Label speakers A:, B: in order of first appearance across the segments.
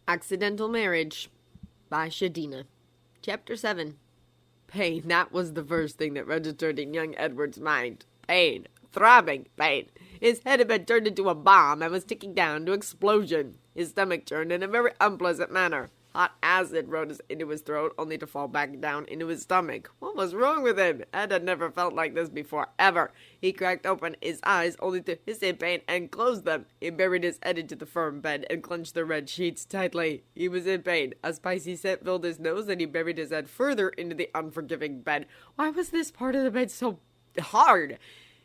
A: Accidental Marriage by Shadina. Chapter 7. Pain, that was the first thing that registered in young Edward's mind. Pain. Throbbing pain. His head had been turned into a bomb and was ticking down to explosion. His stomach turned in a very unpleasant manner. Hot acid rose into his throat, only to fall back down into his stomach. What was wrong with him? Ed had never felt like this before, ever. He cracked open his eyes, only to hiss in pain and close them. He buried his head into the firm bed and clenched the red sheets tightly. He was in pain. A spicy scent filled his nose, and he buried his head further into the unforgiving bed. Why was this part of the bed so hard?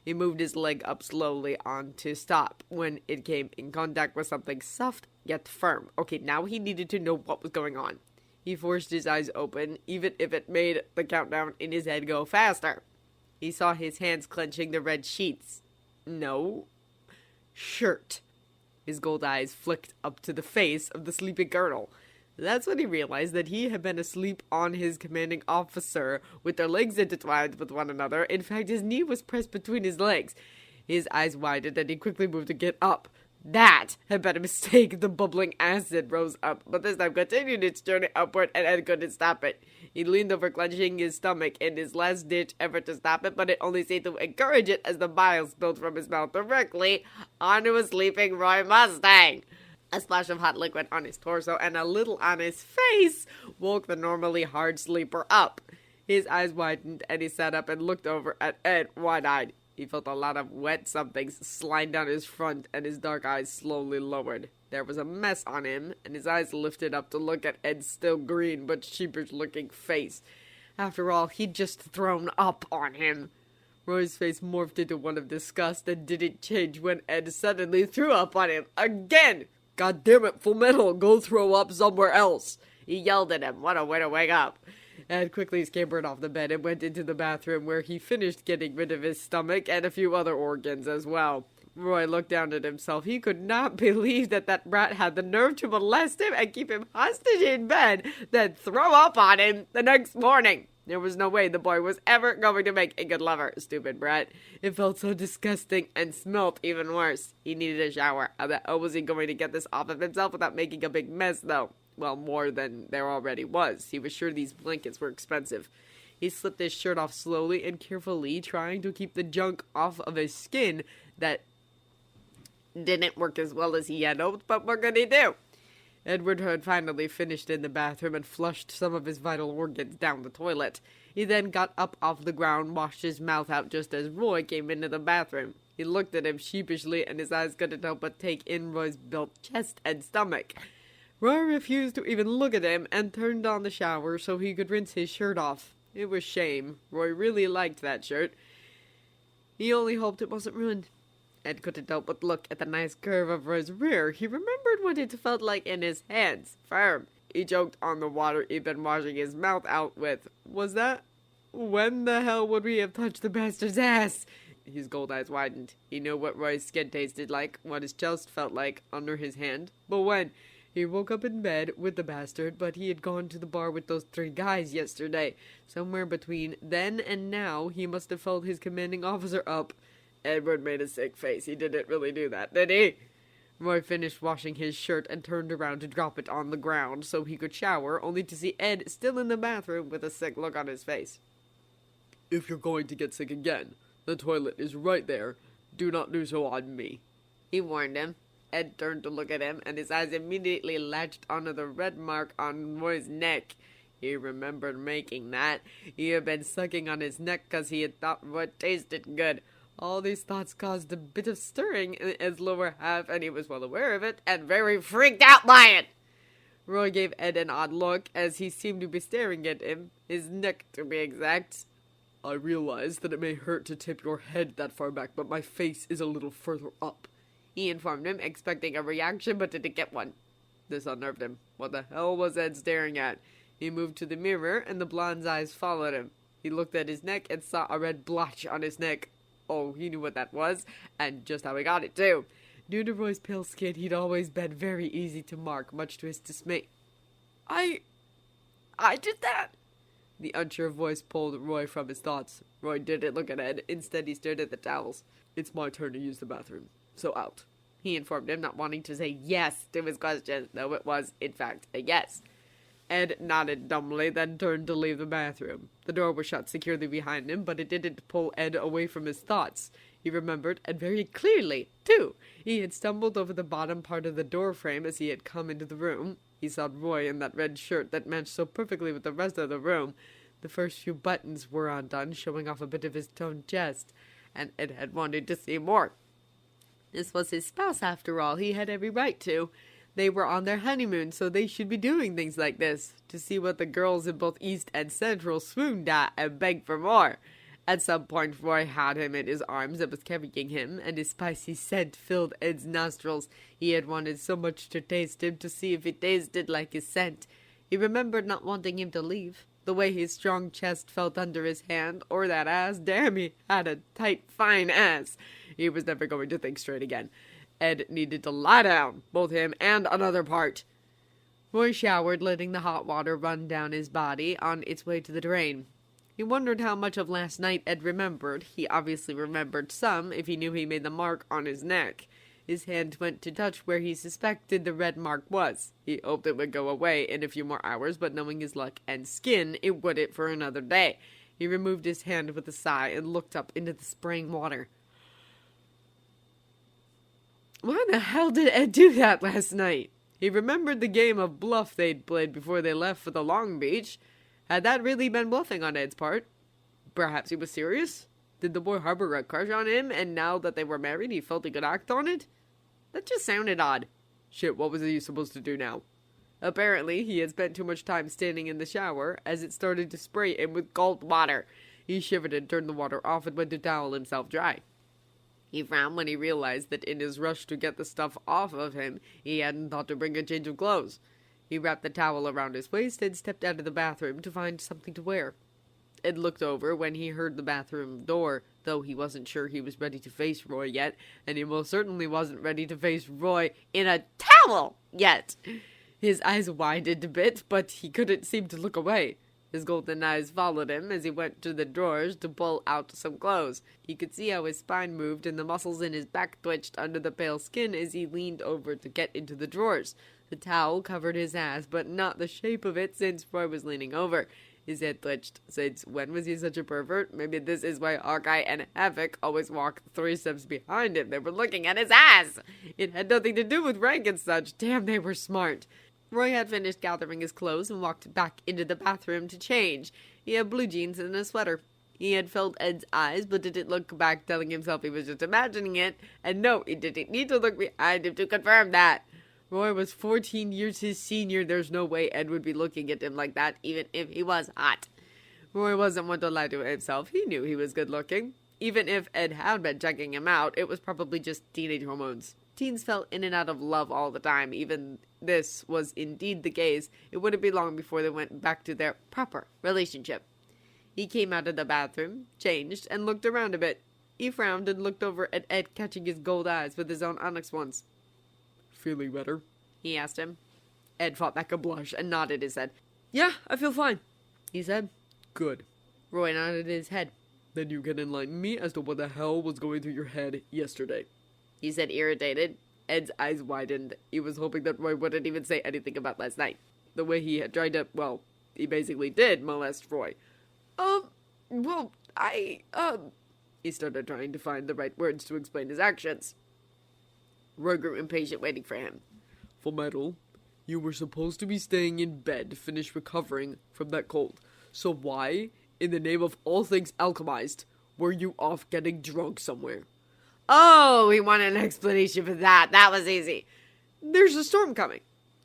A: He moved his leg up slowly on to stop when it came in contact with something soft yet firm. Okay, now he needed to know what was going on. He forced his eyes open, even if it made the countdown in his head go faster. He saw his hands clenching the red sheets. No. Shirt. His gold eyes flicked up to the face of the sleeping colonel. That's when he realized that he had been asleep on his commanding officer, with their legs intertwined with one another. In fact, his knee was pressed between his legs. His eyes widened, and he quickly moved to get up. That had been a mistake. The bubbling acid rose up, but this time continued its journey upward, and Ed couldn't stop it. He leaned over, clenching his stomach in his last-ditch effort to stop it, but it only seemed to encourage it as the bile spilled from his mouth directly onto a sleeping Roy Mustang. A splash of hot liquid on his torso and a little on his face woke the normally hard sleeper up. His eyes widened, and he sat up and looked over at Ed, wide-eyed. He felt a lot of wet somethings slide down his front, and his dark eyes slowly lowered. There was a mess on him, and his eyes lifted up to look at Ed's still green but sheepish-looking face. After all, he'd just thrown up on him. Roy's face morphed into one of disgust and didn't change when Ed suddenly threw up on him again. "God damn it, Full Metal, go throw up somewhere else!" He yelled at him. What a way to wake up. Ed quickly scampered off the bed and went into the bathroom, where he finished getting rid of his stomach and a few other organs as well. Roy looked down at himself. He could not believe that brat had the nerve to molest him and keep him hostage in bed, then throw up on him the next morning. There was no way the boy was ever going to make a good lover, stupid brat. It felt so disgusting and smelt even worse. He needed a shower. How was he going to get this off of himself without making a big mess, though? Well, more than there already was. He was sure these blankets were expensive. He slipped his shirt off slowly and carefully, trying to keep the junk off of his skin. That didn't work as well as he had hoped, but what could he do? Edward had finally finished in the bathroom and flushed some of his vital organs down the toilet. He then got up off the ground, washed his mouth out just as Roy came into the bathroom. He looked at him sheepishly, and his eyes couldn't help but take in Roy's built chest and stomach. Roy refused to even look at him and turned on the shower so he could rinse his shirt off. It was shame. Roy really liked that shirt. He only hoped it wasn't ruined. Ed couldn't help but look at the nice curve of Roy's rear. He remembered what it felt like in his hands. Firm. He choked on the water he'd been washing his mouth out with. Was that? When the hell would we have touched the bastard's ass? His gold eyes widened. He knew what Roy's skin tasted like, what his chest felt like under his hand. But when? He woke up in bed with the bastard, but he had gone to the bar with those 3 guys yesterday. Somewhere between then and now, he must have felt his commanding officer up. Edward made a sick face. He didn't really do that, did he? Roy finished washing his shirt and turned around to drop it on the ground so he could shower, only to see Ed still in the bathroom with a sick look on his face. "If you're going to get sick again, the toilet is right there. Do not do so on me," he warned him. Ed turned to look at him, and his eyes immediately latched onto the red mark on Roy's neck. He remembered making that. He had been sucking on his neck because he had thought Roy tasted good. All these thoughts caused a bit of stirring in Ed's lower half, and he was well aware of it, and very freaked out by it. Roy gave Ed an odd look, as he seemed to be staring at him, his neck to be exact. "I realize that it may hurt to tip your head that far back, but my face is a little further up," he informed him, expecting a reaction, but didn't get one. This unnerved him. What the hell was Ed staring at? He moved to the mirror, and the blonde's eyes followed him. He looked at his neck and saw a red blotch on his neck. Oh, he knew what that was, and just how he got it, too. Due to Roy's pale skin, he'd always been very easy to mark, much to his dismay. I did that." The unsure voice pulled Roy from his thoughts. Roy didn't look at Ed. Instead, he stared at the towels. "It's my turn to use the bathroom, so out." he informed him, not wanting to say yes to his question, though it was, in fact, a yes. Ed nodded dumbly, then turned to leave the bathroom. The door was shut securely behind him, but it didn't pull Ed away from his thoughts. He remembered, and very clearly, too. He had stumbled over the bottom part of the door frame as he had come into the room. He saw Roy in that red shirt that matched so perfectly with the rest of the room. The first few buttons were undone, showing off a bit of his toned chest, and Ed had wanted to see more. This was his spouse, after all. He had every right to. They were on their honeymoon, so they should be doing things like this, to see what the girls in both East and Central swooned at and begged for more. At some point, Roy had him in his arms and was carrying him, and his spicy scent filled Ed's nostrils. He had wanted so much to taste him, to see if he tasted like his scent. He remembered not wanting him to leave. The way his strong chest felt under his hand, or that ass. Damn, he had a tight, fine ass. He was never going to think straight again. Ed needed to lie down, both him and another part. Roy showered, letting the hot water run down his body on its way to the drain. He wondered how much of last night Ed remembered. He obviously remembered some, if he knew he made the mark on his neck. His hand went to touch where he suspected the red mark was. He hoped it would go away in a few more hours, but knowing his luck and skin, it wouldn't for another day. He removed his hand with a sigh and looked up into the spraying water. Why the hell did Ed do that last night? He remembered the game of bluff they'd played before they left for the Long Beach. Had that really been bluffing on Ed's part? Perhaps he was serious? Did the boy harbor a crush on him, and now that they were married, he felt he could act on it? That just sounded odd. Shit, what was he supposed to do now? Apparently, he had spent too much time standing in the shower, as it started to spray him with cold water. He shivered and turned the water off and went to towel himself dry. He frowned when he realized that in his rush to get the stuff off of him, he hadn't thought to bring a change of clothes. He wrapped the towel around his waist and stepped out of the bathroom to find something to wear. Ed looked over when he heard the bathroom door, though he wasn't sure he was ready to face Roy yet, and he most certainly wasn't ready to face Roy in a towel yet. His eyes widened a bit, but he couldn't seem to look away. His golden eyes followed him as he went to the drawers to pull out some clothes. He could see how his spine moved and the muscles in his back twitched under the pale skin as he leaned over to get into the drawers. The towel covered his ass, but not the shape of it since Roy was leaning over. His head twitched. Since when was he such a pervert? Maybe this is why Hawkeye and Havoc always walk 3 steps behind him. They were looking at his ass! It had nothing to do with rank and such. Damn, they were smart. Roy had finished gathering his clothes and walked back into the bathroom to change. He had blue jeans and a sweater. He had felt Ed's eyes, but didn't look back, telling himself he was just imagining it. And no, he didn't need to look behind him to confirm that. Roy was 14 years his senior. There's no way Ed would be looking at him like that, even if he was hot. Roy wasn't one to lie to himself. He knew he was good looking. Even if Ed had been checking him out, it was probably just teenage hormones. Teens fell in and out of love all the time. Even this was indeed the case. It wouldn't be long before they went back to their proper relationship. He came out of the bathroom, changed, and looked around a bit. He frowned and looked over at Ed, catching his gold eyes with his own onyx ones. Feeling better? He asked him. Ed fought back a blush and nodded his head. Yeah, I feel fine, he said. Good. Roy nodded his head. Then you can enlighten me as to what the hell was going through your head yesterday, he said, irritated. Ed's eyes widened. He was hoping that Roy wouldn't even say anything about last night. The way he had tried to, well, he basically did molest Roy. He started trying to find the right words to explain his actions. Roy grew impatient, waiting for him. Full Metal, you were supposed to be staying in bed to finish recovering from that cold. So why, in the name of all things alchemized, were you off getting drunk somewhere? Oh, he wanted an explanation for that. That was easy. There's a storm coming,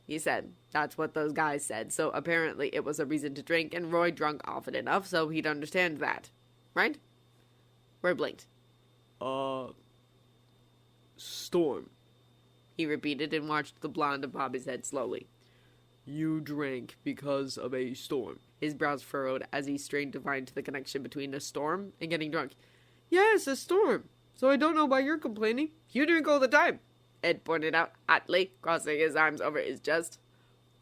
A: he said. That's what those guys said, so apparently it was a reason to drink, and Roy drunk often enough so he'd understand that. Right? Roy blinked. Storm, he repeated and watched the blonde bob his head slowly. You drank because of a storm. His brows furrowed as he strained to find the connection between a storm and getting drunk. Yes, a storm. So I don't know why you're complaining. You drink all the time, Ed pointed out hotly, crossing his arms over his chest.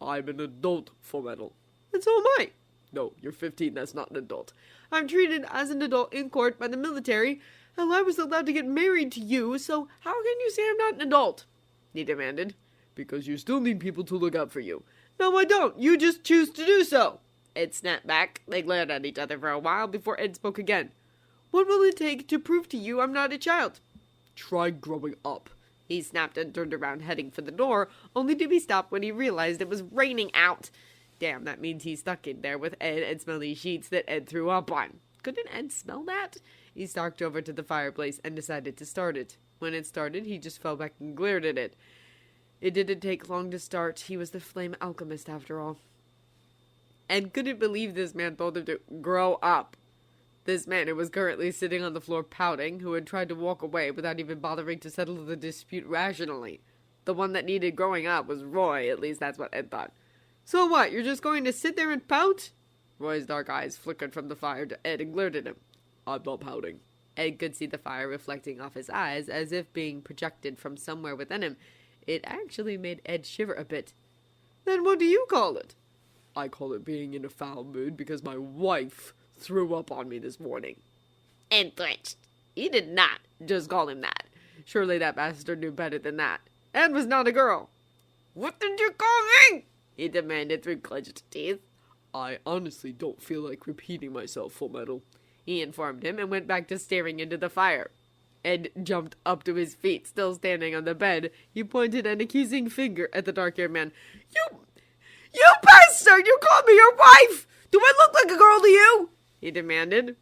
A: I'm an adult, Full Metal. And so am I. No, you're 15, that's not an adult. I'm treated as an adult in court by the military. Hell, I was allowed to get married to you, so how can you say I'm not an adult? He demanded. Because you still need people to look out for you. No, I don't. You just choose to do so. Ed snapped back. They glared at each other for a while before Ed spoke again. What will it take to prove to you I'm not a child? Try growing up. He snapped and turned around, heading for the door, only to be stopped when he realized it was raining out. Damn, that means he's stuck in there with Ed and smelly sheets that Ed threw up on. Couldn't Ed smell that? He stalked over to the fireplace and decided to start it. When it started, he just fell back and glared at it. It didn't take long to start. He was the flame alchemist after all. Ed couldn't believe this man told him to grow up. This man who was currently sitting on the floor pouting, who had tried to walk away without even bothering to settle the dispute rationally. The one that needed growing up was Roy, at least that's what Ed thought. So what, you're just going to sit there and pout? Roy's dark eyes flickered from the fire to Ed and glared at him. I'm not pouting. Ed could see the fire reflecting off his eyes, as if being projected from somewhere within him. It actually made Ed shiver a bit. Then what do you call it? I call it being in a foul mood because my wife threw up on me this morning. Ed flinched. He did not just call him that. Surely that bastard knew better than that. Ed was not a girl. What did you call me? He demanded through clenched teeth. I honestly don't feel like repeating myself, Full Metal. He informed him and went back to staring into the fire. Ed jumped up to his feet, still standing on the bed. He pointed an accusing finger at the dark-haired man. You bastard! You called me your wife! Do I look like a girl to you? He demanded.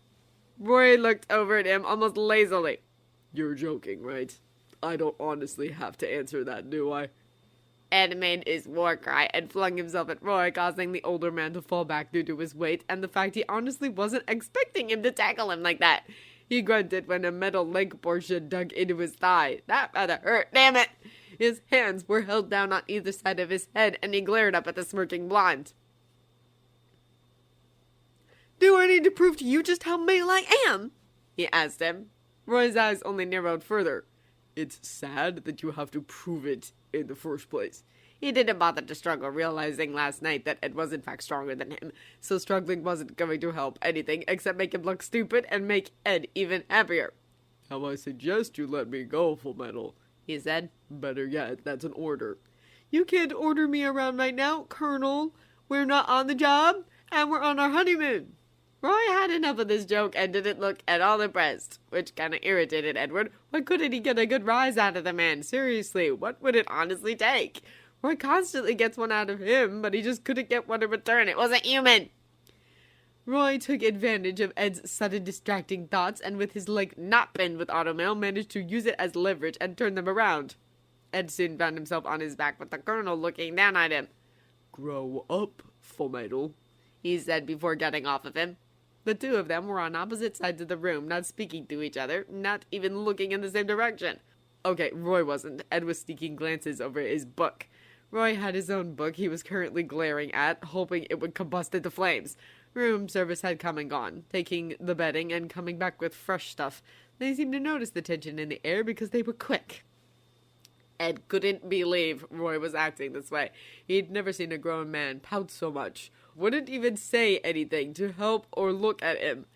A: Roy looked over at him almost lazily. You're joking, right? I don't honestly have to answer that, do I? Ed made his war cry and flung himself at Roy, causing the older man to fall back due to his weight and the fact he honestly wasn't expecting him to tackle him like that. He grunted when a metal leg portion dug into his thigh. That rather hurt, damn it! His hands were held down on either side of his head, and he glared up at the smirking blonde. Do I need to prove to you just how male I am? He asked him. Roy's eyes only narrowed further. It's sad that you have to prove it in the first place. He didn't bother to struggle, realizing last night that Ed was in fact stronger than him, so struggling wasn't going to help anything except make him look stupid and make Ed even happier. How I suggest you let me go, Full Metal, he said. Better yet, that's an order. You can't order me around right now, Colonel. We're not on the job, and we're on our honeymoon. Roy had enough of this joke and didn't look at all impressed, which kind of irritated Edward. Why couldn't he get a good rise out of the man? Seriously, what would it honestly take? Roy constantly gets one out of him, but he just couldn't get one in return. It wasn't human. Roy took advantage of Ed's sudden distracting thoughts and with his leg not pinned with automail managed to use it as leverage and turn them around. Ed soon found himself on his back with the colonel looking down at him. Grow up, Full Metal, he said before getting off of him. The two of them were on opposite sides of the room, not speaking to each other, not even looking in the same direction. Okay, Roy wasn't. Ed was sneaking glances over his book. Roy had his own book he was currently glaring at, hoping it would combust into flames. Room service had come and gone, taking the bedding and coming back with fresh stuff. They seemed to notice the tension in the air because they were quick. Ed couldn't believe Roy was acting this way. He'd never seen a grown man pout so much. Wouldn't even say anything to help or look at him.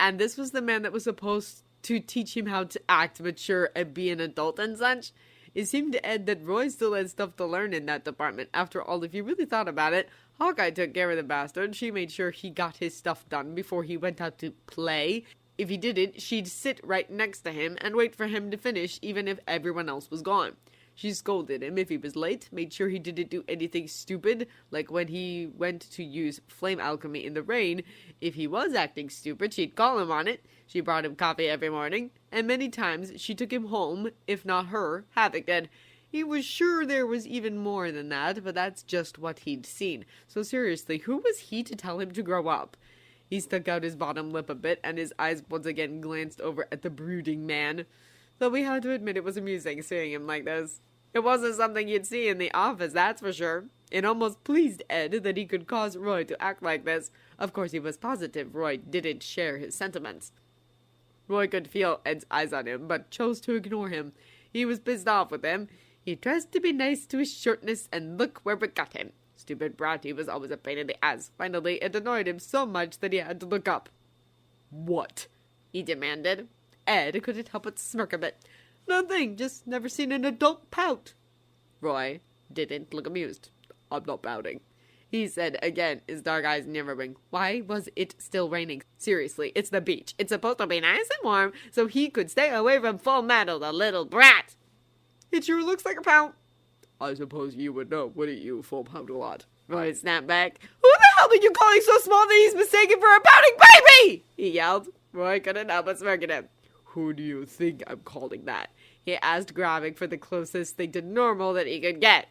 A: And this was the man that was supposed to teach him how to act mature and be an adult and such. It seemed to Ed that Roy still had stuff to learn in that department. After all, if you really thought about it, Hawkeye took care of the bastard. She made sure he got his stuff done before he went out to play. If he didn't, she'd sit right next to him and wait for him to finish, even if everyone else was gone. She scolded him if he was late, made sure he didn't do anything stupid, like when he went to use flame alchemy in the rain. If he was acting stupid, she'd call him on it. She brought him coffee every morning, and many times she took him home, if not her, Havoc did. He was sure there was even more than that, but that's just what he'd seen. So seriously, who was he to tell him to grow up? He stuck out his bottom lip a bit, and his eyes once again glanced over at the brooding man. Though we had to admit it was amusing seeing him like this. It wasn't something you'd see in the office, that's for sure. It almost pleased Ed that he could cause Roy to act like this. Of course, he was positive Roy didn't share his sentiments. Roy could feel Ed's eyes on him, but chose to ignore him. He was pissed off with him. He tries to be nice to his shortness, and look where we got him. Stupid brat, he was always a pain in the ass. Finally, it annoyed him so much that he had to look up. What? He demanded. Ed couldn't help but smirk a bit. Nothing, just never seen an adult pout. Roy didn't look amused. I'm not pouting, he said again, his dark eyes narrowing. Why was it still raining? Seriously, it's the beach. It's supposed to be nice and warm, so he could stay away from Full Metal, the little brat. It sure looks like a pout. I suppose you would know, wouldn't you, Full Pout a lot? Roy snapped back. Who the hell are you calling so small that he's mistaken for a pouting baby? He yelled. Roy couldn't help but smirk at him. Who do you think I'm calling that? He asked, grabbing for the closest thing to normal that he could get.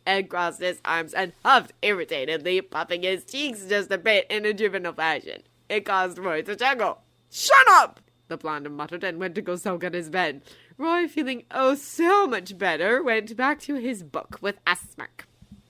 A: Ed crossed his arms and huffed irritatedly, puffing his cheeks just a bit in a juvenile fashion. It caused Roy to chuckle. Shut up! The blonde muttered and went to go soak on his bed. Roy, feeling oh so much better, went back to his book with a smirk.